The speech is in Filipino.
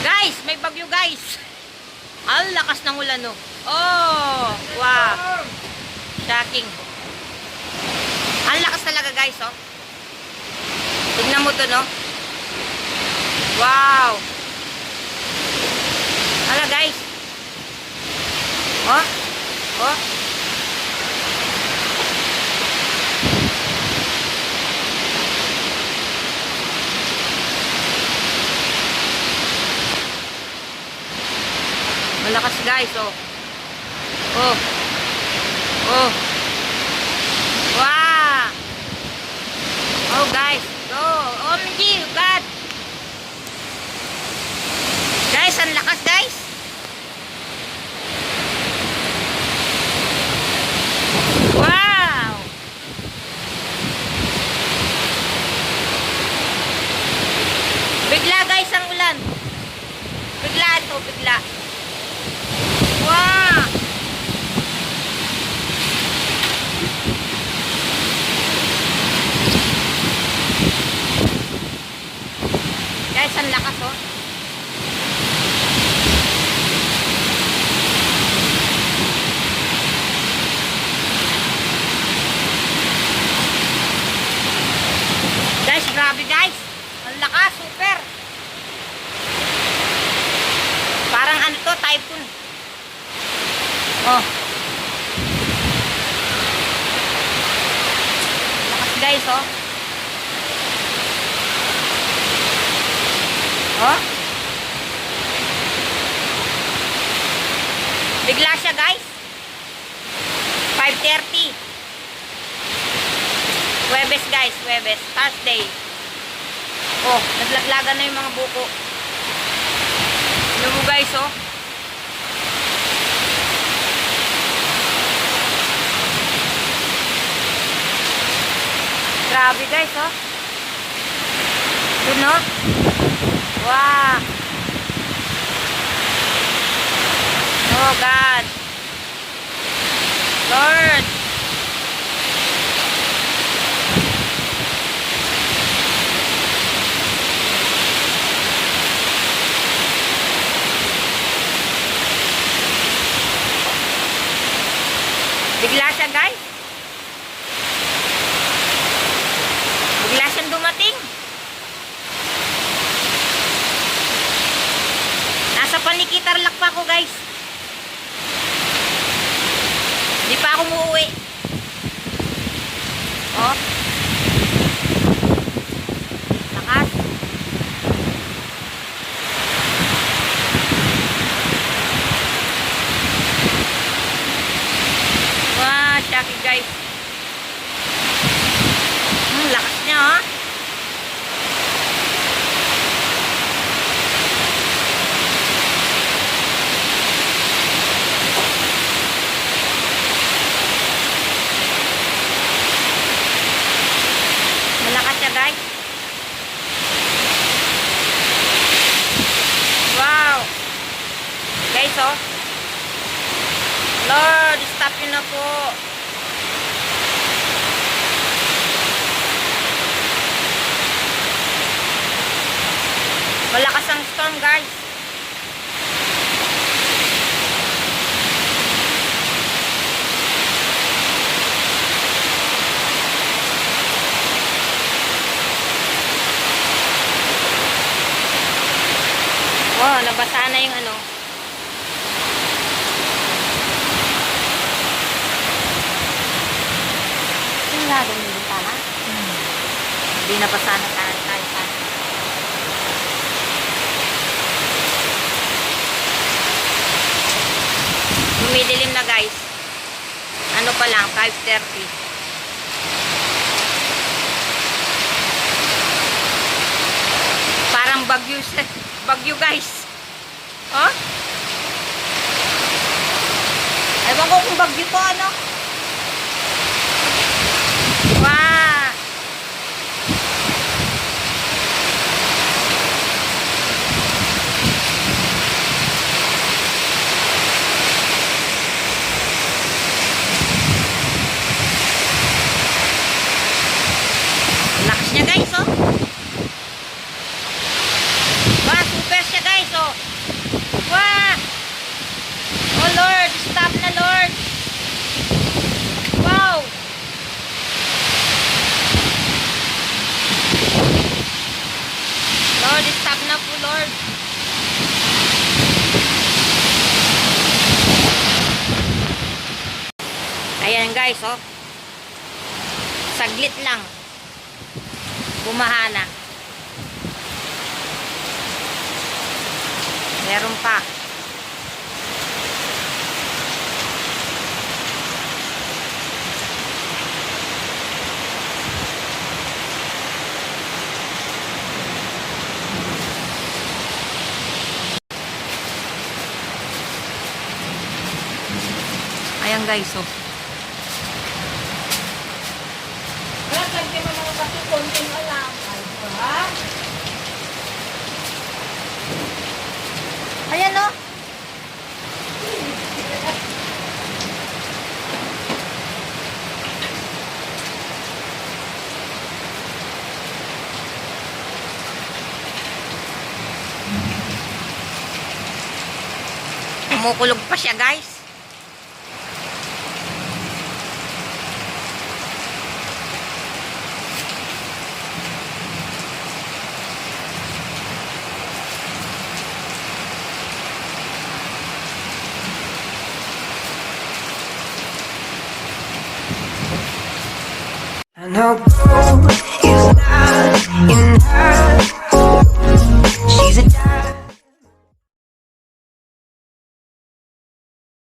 Guys, may bagyo guys. Ang lakas ng ulan no. Oh, wow. Shocking. Ang lakas talaga guys oh. Tignan mo to no. Wow. Hala guys. Oh. Oh. Malakas guys, oh. Oh. Oh. Wow. Oh guys. Go. OMG, God. Guys, ang lakas guys. Wow. Bigla guys ang ulan. Bigla ito, bigla. Wow! Guys, ang lakas oh. Guys, grabe guys. Ang lakas, super. Parang ano to, typhoon. Oh. Lakas guys, oh. Oh. Bigla siya, guys. 5:30. Huwebes, guys. Huwebes. Thursday. Oh, naglaglagan na yung mga buko. Ano mo, guys, oh. Grabe guys, oh. Yun, no? Wow. Oh, God. Lord. Bigla siya, guys. Bigla siyang dumating. Nasa Panikitarlac pa ako guys. Hindi pa ako umuwi. Oh. Lakas. Wow, shocking guys. Lakas niya ha. Malakas siya guys. Wow. Guys oh. Lord, stop yun na po. Malakas ang storm guys. Wow, nabasa na yung ano. Yung lado ng bintana. Hindi nabasa na tayo. Dumidilim na guys. Ano pa lang, 5:30. Parang bagyo, bagyo guys. Oh? Ewan ko kung bagyo to ano. Wow. Lakas niya guys oh. Wow, super siya guys oh. Lakas na po, Lord. Ayan guys, oh. Saglit lang. Bumaha na. Meron pa. Ayan guys, oh. Lagyan mo naman kasi konting alam. Ay, ba? Ayan, oh. Kumukulog pa siya, guys. I know